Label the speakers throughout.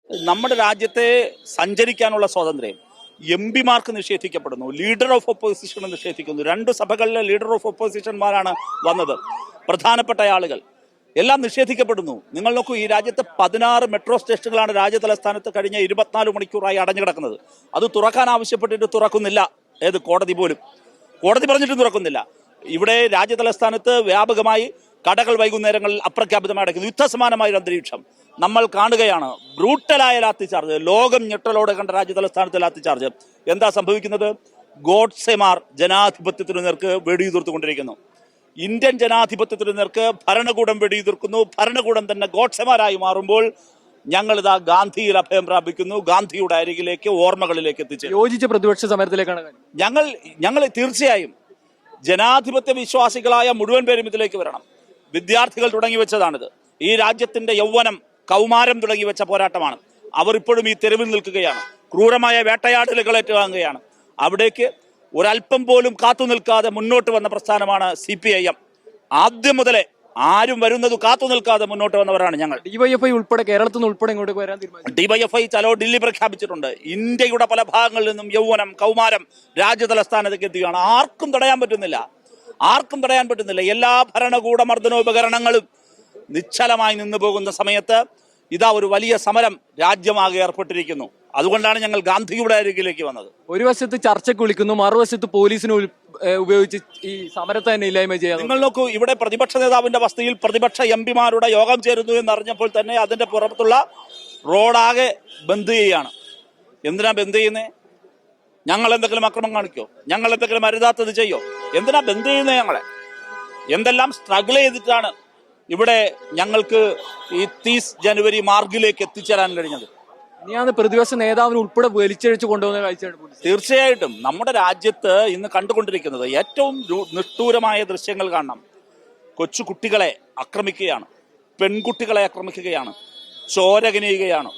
Speaker 1: നമ്മുടെ രാജ്യത്തെ സഞ്ചരിക്കാനുള്ള സ്വാതന്ത്ര്യം എംപിമാർക്ക് നിഷേധിക്കപ്പെടുന്നു, ലീഡർ ഓഫ് ഒപ്പോസിഷന് നിഷേധിക്കുന്നു. 2 സഭകളിലെ ലീഡർ ഓഫ് ഒപ്പോസിഷന്മാരാണ് വന്നത്, പ്രധാനപ്പെട്ട ആളുകൾ എല്ലാം നിഷേധിക്കപ്പെടുന്നു. നിങ്ങൾ നോക്കൂ, ഈ രാജ്യത്ത് 16 മെട്രോ സ്റ്റേഷനുകളാണ് രാജ്യതലസ്ഥാനത്ത് കഴിഞ്ഞ 24 മണിക്കൂറായി അടഞ്ഞു കിടക്കുന്നത്. അത് തുറക്കാൻ ആവശ്യപ്പെട്ടിട്ട് തുറക്കുന്നില്ല. ഏത് കോടതി പോലും, കോടതി പറഞ്ഞിട്ടും തുറക്കുന്നില്ല. ഇവിടെ രാജ്യതലസ്ഥാനത്ത് വ്യാപകമായി കടകൾ വൈകുന്നേരങ്ങളിൽ അപ്രഖ്യാപിതമായി അടയ്ക്കുന്നു. യുദ്ധസമാനമായ ഒരു അന്തരീക്ഷം നമ്മൾ കാണുകയാണ്. ബ്രൂട്ടലായ ലാത്തിചാർജ്, ലോകം ഞെട്ടലോടെ കണ്ട രാജ്യതലസ്ഥാനത്ത് ലാത്തിചാർജ്. എന്താ സംഭവിക്കുന്നത്? ഗോഡ്സെമാർ ജനാധിപത്യത്തിനു നേർക്ക് വെടിയുതിർത്തുകൊണ്ടിരിക്കുന്നു. ഇന്ത്യൻ ജനാധിപത്യത്തിനു നേർക്ക് ഭരണകൂടം വെടിയുതിർക്കുന്നു. ഭരണകൂടം തന്നെ ഗോഡ്സെമാരായി മാറുമ്പോൾ ഞങ്ങളിതാ ഗാന്ധിയിൽ അഭയം പ്രാപിക്കുന്നു. ഗാന്ധിയുടെ അരികിലേക്ക്, ഓർമ്മകളിലേക്ക് എത്തിച്ചു.
Speaker 2: യോജിച്ച പ്രതിപക്ഷ സമരത്തിലേക്കാണ്
Speaker 1: ഞങ്ങൾ തീർച്ചയായും ജനാധിപത്യ വിശ്വാസികളായ മുഴുവൻ പേരും ഇതിലേക്ക് വരണം. വിദ്യാർത്ഥികൾ തുടങ്ങി വെച്ചതാണിത്. ഈ രാജ്യത്തിന്റെ യൗവനം, കൗമാരം തുടങ്ങി വെച്ച പോരാട്ടമാണ്. അവർ ഇപ്പോഴും ഈ തെരുവിൽ നിൽക്കുകയാണ്. ക്രൂരമായ വേട്ടയാടലുകൾ ഏറ്റുവാങ്ങുകയാണ്. അവിടേക്ക് ഒരല്പം പോലും കാത്തു നിൽക്കാതെ മുന്നോട്ട് വന്ന പ്രസ്ഥാനമാണ് CPIM. ആദ്യം മുതലേ ആരും വരുന്നത് കാത്തു നിൽക്കാതെ മുന്നോട്ട് വന്നവരാണ് ഞങ്ങൾ.
Speaker 2: ഡിവൈഎഫ്ഐ ഉൾപ്പെടെ കേരളത്തിൽ നിന്ന് ഉൾപ്പെടെ ഇങ്ങോട്ട് വരാൻ തീരുമാനിച്ചു.
Speaker 1: ഡിവൈഎഫ്ഐ ചലോ ദില്ലി പ്രഖ്യാപിച്ചിട്ടുണ്ട്. ഇന്ത്യയുടെ പല ഭാഗങ്ങളിൽ നിന്നും യൗവനം, കൗമാരം രാജ്യതലസ്ഥാനത്തേക്ക് എത്തുകയാണ്. ആർക്കും തടയാൻ പറ്റുന്നില്ല. എല്ലാ ഭരണകൂട മർദ്ദനോപകരണങ്ങളും നിശ്ചലമായി നിന്നു പോകുന്ന സമയത്ത് ഇതാ ഒരു വലിയ സമരം രാജ്യമാകെ ഏർപ്പെട്ടിരിക്കുന്നു. അതുകൊണ്ടാണ് ഞങ്ങൾ ഗാന്ധിയുടെ അരികിലേക്ക് വന്നത്.
Speaker 2: ഒരു വശത്ത് ചർച്ചയ്ക്ക് വിളിക്കുന്നു, മറുവശത്ത് പോലീസിനെ ഉപയോഗിച്ച് ഈ സമരത്തെ തന്നെ ഇല്ലായ്മ ചെയ്യാം.
Speaker 1: നിങ്ങൾ നോക്കൂ, ഇവിടെ പ്രതിപക്ഷ നേതാവിന്റെ വസതിയിൽ പ്രതിപക്ഷ എംപിമാരുടെ യോഗം ചേരുന്നു എന്നറിഞ്ഞപ്പോൾ തന്നെ അതിന്റെ പുറത്തുള്ള റോഡാകെ ബന്ദ് ചെയ്യുകയാണ്. എന്തിനാ ബന്ദ് ചെയ്യുന്നേ? ഞങ്ങൾ എന്തെങ്കിലും അക്രമം കാണിക്കോ? ഞങ്ങൾ എന്തെങ്കിലും അരുതാത്തത് ചെയ്യോ? എന്തിനാ ബന്ദ് ചെയ്യുന്നത്? ഞങ്ങളെ എന്തെല്ലാം സ്ട്രഗിൾ ചെയ്തിട്ടാണ് ഇവിടെ ഞങ്ങൾക്ക് ഈ 30 ജനുവരി മാർഗിലേക്ക് എത്തിച്ചേരാൻ കഴിഞ്ഞത്.
Speaker 2: ഇനിയാണ് പ്രതിപക്ഷ നേതാവിന് ഉൾപ്പെടെ വലിച്ചഴിച്ചു കൊണ്ടുവന്ന കാഴ്ചയാണ്.
Speaker 1: തീർച്ചയായിട്ടും നമ്മുടെ രാജ്യത്ത് ഇന്ന് കണ്ടുകൊണ്ടിരിക്കുന്നത് ഏറ്റവും നിഷ്ഠൂരമായ ദൃശ്യങ്ങൾ കാണണം. കൊച്ചു കുട്ടികളെ ആക്രമിക്കുകയാണ്, പെൺകുട്ടികളെ ആക്രമിക്കുകയാണ്, ചോരകനിയുകയാണ്.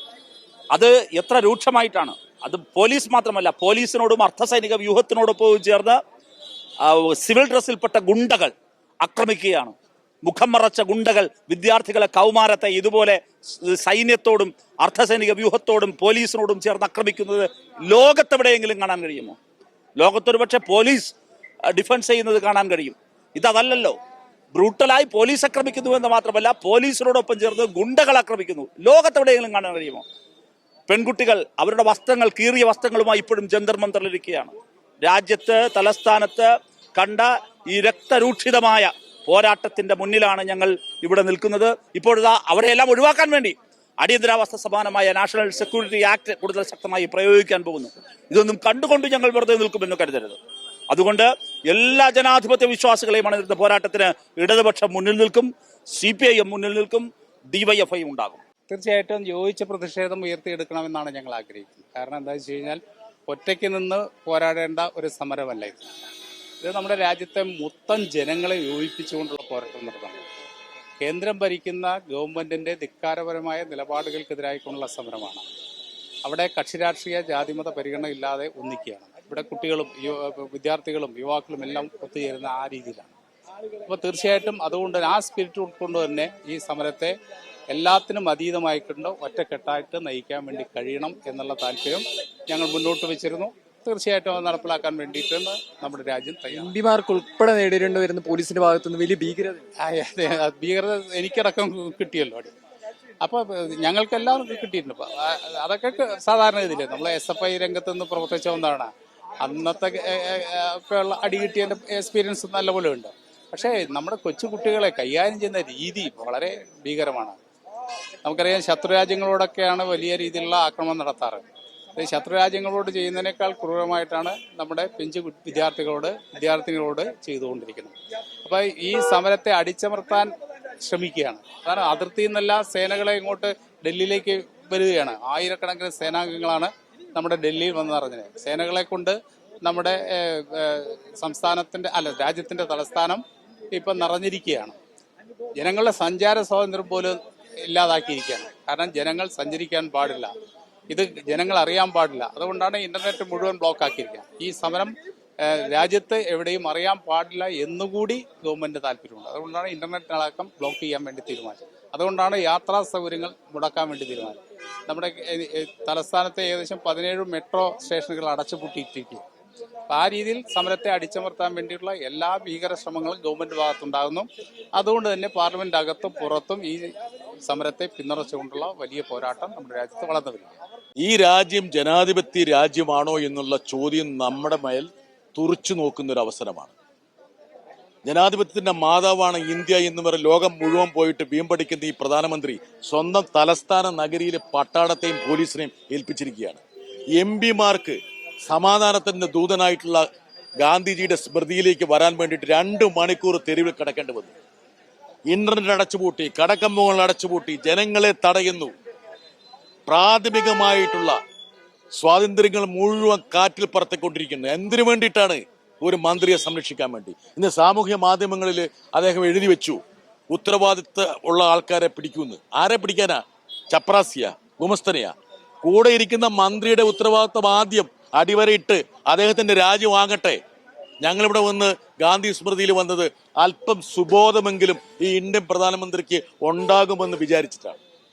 Speaker 1: അത് എത്ര രൂക്ഷമായിട്ടാണ്! അത് പോലീസ് മാത്രമല്ല, പോലീസിനോടും അർദ്ധസൈനിക വ്യൂഹത്തിനോടൊപ്പം ചേർന്ന് സിവിൽ ഡ്രസ്സിൽപ്പെട്ട ഗുണ്ടകൾ ആക്രമിക്കുകയാണ്. മുഖം മറച്ച ഗുണ്ടകൾ വിദ്യാർത്ഥികളെ, കൗമാരത്തെ ഇതുപോലെ സൈന്യത്തോടും അർദ്ധസൈനിക വ്യൂഹത്തോടും പോലീസിനോടും ചേർന്ന് ആക്രമിക്കുന്നത് ലോകത്തെവിടെയെങ്കിലും കാണാൻ കഴിയുമോ? ലോകത്തൊരു പക്ഷേ പോലീസ് ഡിഫൻസ് ചെയ്യുന്നത് കാണാൻ കഴിയും. ഇതല്ലല്ലോ. ബ്രൂട്ടലായി പോലീസ് ആക്രമിക്കുന്നു എന്ന് മാത്രമല്ല, പോലീസിനോടൊപ്പം ചേർന്ന് ഗുണ്ടകൾ ആക്രമിക്കുന്നു. ലോകത്തെവിടെയെങ്കിലും കാണാൻ കഴിയുമോ? പെൺകുട്ടികൾ അവരുടെ വസ്ത്രങ്ങൾ, കീറിയ വസ്ത്രങ്ങളുമായി ഇപ്പോഴും ജന്തർ മന്ദറിലിരിക്കുകയാണ്. രാജ്യത്ത് തലസ്ഥാനത്ത് കണ്ട ഈ രക്തരൂക്ഷിതമായ പോരാട്ടത്തിന്റെ മുന്നിലാണ് ഞങ്ങൾ ഇവിടെ നിൽക്കുന്നത്. ഇപ്പോഴാ അവരെല്ലാം ഒഴിവാക്കാൻ വേണ്ടി അടിയന്തരാവസ്ഥ സമാനമായ നാഷണൽ സെക്യൂരിറ്റി ആക്ട് കൂടുതൽ ശക്തമായി പ്രയോഗിക്കാൻ പോകുന്നു. ഇതൊന്നും കണ്ടുകൊണ്ട് ഞങ്ങൾ വെറുതെ നിൽക്കുമെന്ന് കരുതരുത്. അതുകൊണ്ട് എല്ലാ ജനാധിപത്യ വിശ്വാസികളെയും അണിനിരുന്ന പോരാട്ടത്തിന് ഇടതുപക്ഷം മുന്നിൽ നിൽക്കും, CPIM മുന്നിൽ നിൽക്കും, DYFI ഉണ്ടാകും.
Speaker 3: തീർച്ചയായിട്ടും യോജിച്ച പ്രതിഷേധം ഉയർത്തിയെടുക്കണമെന്നാണ് ഞങ്ങൾ ആഗ്രഹിക്കുന്നത്. കാരണം എന്താ വെച്ച് കഴിഞ്ഞാൽ ഒറ്റയ്ക്ക് നിന്ന് പോരാടേണ്ട ഒരു സമരമല്ല ഇത്. ഇത് നമ്മുടെ രാജ്യത്തെ മൊത്തം ജനങ്ങളെ യോജിപ്പിച്ചുകൊണ്ടുള്ള പോരാട്ടം നടത്തണം. കേന്ദ്രം ഭരിക്കുന്ന ഗവൺമെന്റിന്റെ ധിക്കാരപരമായ നിലപാടുകൾക്കെതിരായിക്കൊണ്ടുള്ള സമരമാണ്. അവിടെ കക്ഷിരാഷ്ട്രീയ ജാതിമത പരിഗണന ഇല്ലാതെ ഒന്നിക്കുകയാണ്. ഇവിടെ കുട്ടികളും വിദ്യാർത്ഥികളും യുവാക്കളും എല്ലാം ഒത്തുചേരുന്ന ആ രീതിയിലാണ്. അപ്പോൾ തീർച്ചയായിട്ടും അതുകൊണ്ട് ആ സ്പിരിറ്റ് ഉൾക്കൊണ്ട് തന്നെ ഈ സമരത്തെ എല്ലാത്തിനും അതീതമായിക്കൊണ്ട് ഒറ്റക്കെട്ടായിട്ട് നയിക്കാൻ വേണ്ടി കഴിയണം എന്നുള്ള താല്പര്യം ഞങ്ങൾ മുന്നോട്ട് വെച്ചിരുന്നു. തീർച്ചയായിട്ടും അത് നടപ്പിലാക്കാൻ വേണ്ടിയിട്ട് നമ്മുടെ രാജ്യം തയ്യാറാണ്.
Speaker 2: എംപിമാർക്ക് ഉൾപ്പെടെ നേരിടേണ്ടി വരുന്ന പോലീസിന്റെ ഭാഗത്തുനിന്ന് വലിയ
Speaker 3: ഭീകരത എനിക്കടക്കം കിട്ടിയല്ലോ അവിടെ. അപ്പൊ ഞങ്ങൾക്കെല്ലാം കിട്ടിയിട്ടുണ്ട്. അതൊക്കെ സാധാരണ ഇതില്ലേ നമ്മൾ SFI രംഗത്ത് നിന്ന് പ്രവർത്തിച്ച ഒന്നാണ്. അന്നത്തെ ഒക്കെ ഉള്ള അടി കിട്ടിയതിന്റെ എക്സ്പീരിയൻസ് നല്ലപോലെ ഉണ്ട്. പക്ഷേ നമ്മുടെ കൊച്ചു കുട്ടികളെ കൈകാര്യം ചെയ്യുന്ന രീതി വളരെ ഭീകരമാണ്. നമുക്കറിയാം, ശത്രുരാജ്യങ്ങളോടൊക്കെയാണ് വലിയ രീതിയിലുള്ള ആക്രമണം നടത്താറ്. ശത്രുരാജ്യങ്ങളോട് ചെയ്യുന്നതിനേക്കാൾ ക്രൂരമായിട്ടാണ് നമ്മുടെ പെഞ്ചു വിദ്യാർത്ഥികളോട് ചെയ്തുകൊണ്ടിരിക്കുന്നത്. അപ്പൊ ഈ സമരത്തെ അടിച്ചമർത്താൻ ശ്രമിക്കുകയാണ്. കാരണം അതിർത്തിയിൽ നിന്നല്ല സേനകളെ ഇങ്ങോട്ട് ഡൽഹിയിലേക്ക് വരികയാണ്. ആയിരക്കണക്കിന് സേനാംഗങ്ങളാണ് നമ്മുടെ ഡൽഹിയിൽ വന്ന് നിറഞ്ഞത്. സേനകളെ കൊണ്ട് നമ്മുടെ രാജ്യത്തിന്റെ തലസ്ഥാനം ഇപ്പം നിറഞ്ഞിരിക്കുകയാണ്. ജനങ്ങളുടെ സഞ്ചാര സ്വാതന്ത്ര്യം പോലും ഇല്ലാതാക്കിയിരിക്കുകയാണ്. കാരണം ജനങ്ങൾ സഞ്ചരിക്കാൻ പാടില്ല, ഇത് ജനങ്ങൾ അറിയാൻ പാടില്ല. അതുകൊണ്ടാണ് ഇന്റർനെറ്റ് മുഴുവൻ ബ്ലോക്ക് ആക്കിയിരിക്കുക. ഈ സമരം രാജ്യത്ത് എവിടെയും അറിയാൻ പാടില്ല എന്നുകൂടി ഗവൺമെന്റ് താല്പര്യമുണ്ട്. അതുകൊണ്ടാണ് ഇന്റർനെറ്റ് അടക്കം ബ്ലോക്ക് ചെയ്യാൻ വേണ്ടി തീരുമാനിച്ചത്. അതുകൊണ്ടാണ് യാത്രാ സൗകര്യങ്ങൾ മുടക്കാൻ വേണ്ടി തീരുമാനം. നമ്മുടെ തലസ്ഥാനത്തെ ഏകദേശം 17 മെട്രോ സ്റ്റേഷനുകൾ അടച്ചുപൂട്ടിയിട്ടിരിക്കുക. അപ്പം ആ രീതിയിൽ സമരത്തെ അടിച്ചമർത്താൻ വേണ്ടിയുള്ള എല്ലാ ഭീകര ശ്രമങ്ങളും ഗവൺമെന്റ് ഭാഗത്തുണ്ടാകുന്നു. അതുകൊണ്ട് തന്നെ പാർലമെന്റ് അകത്തും പുറത്തും ഈ സമരത്തെ പിന്തുണച്ചുകൊണ്ടുള്ള വലിയ പോരാട്ടം നമ്മുടെ രാജ്യത്ത് വളർന്നു വരിക.
Speaker 4: ഈ രാജ്യം ജനാധിപത്യ രാജ്യമാണോ എന്നുള്ള ചോദ്യം നമ്മുടെ മേൽ തുറച്ചു നോക്കുന്ന ഒരു അവസരമാണ്. ജനാധിപത്യത്തിന്റെ മാതാവാണ് ഇന്ത്യ എന്ന് പറഞ്ഞ ലോകം മുഴുവൻ പോയിട്ട് വീമ്പടിക്കുന്ന ഈ പ്രധാനമന്ത്രി സ്വന്തം തലസ്ഥാന നഗരിയിലെ പട്ടാളത്തെയും പോലീസിനെയും ഏൽപ്പിച്ചിരിക്കുകയാണ്. MP-മാർക്ക് സമാധാനത്തിന്റെ ദൂതനായിട്ടുള്ള ഗാന്ധിജിയുടെ സ്മൃതിയിലേക്ക് വരാൻ വേണ്ടിയിട്ട് 2 മണിക്കൂർ തെരുവിൽ കിടക്കേണ്ടി വന്നു. ഇന്റർനെറ്റ് അടച്ചുപൂട്ടി, കടക്കമ്പുകൾ അടച്ചുപൂട്ടി, ജനങ്ങളെ തടയുന്നു. പ്രാഥമികമായിട്ടുള്ള സ്വാതന്ത്ര്യങ്ങൾ മുഴുവൻ കാറ്റിൽ പറത്തിക്കൊണ്ടിരിക്കുന്നു. എന്തിനു വേണ്ടിയിട്ടാണ്? ഒരു മന്ത്രിയെ സംരക്ഷിക്കാൻ വേണ്ടി. ഇന്ന് സാമൂഹ്യ മാധ്യമങ്ങളിൽ അദ്ദേഹം എഴുതി വെച്ചു, ഉത്തരവാദിത്ത ഉള്ള ആൾക്കാരെ പിടിക്കുമെന്ന്. ആരെ പിടിക്കാനാ? ചപ്രാസിയ, ഗുമസ്തനെയാ? കൂടെ ഇരിക്കുന്ന മന്ത്രിയുടെ ഉത്തരവാദിത്തം ആദ്യം അടിവരയിട്ട് അദ്ദേഹത്തിന്റെ രാജി വാങ്ങട്ടെ. ഞങ്ങളിവിടെ വന്ന് ഗാന്ധി സ്മൃതിയിൽ വന്നത് അല്പം സുബോധമെങ്കിലും ഈ ഇന്ത്യൻ പ്രധാനമന്ത്രിക്ക് ഉണ്ടാകുമെന്ന് വിചാരിച്ചിട്ടാണ്.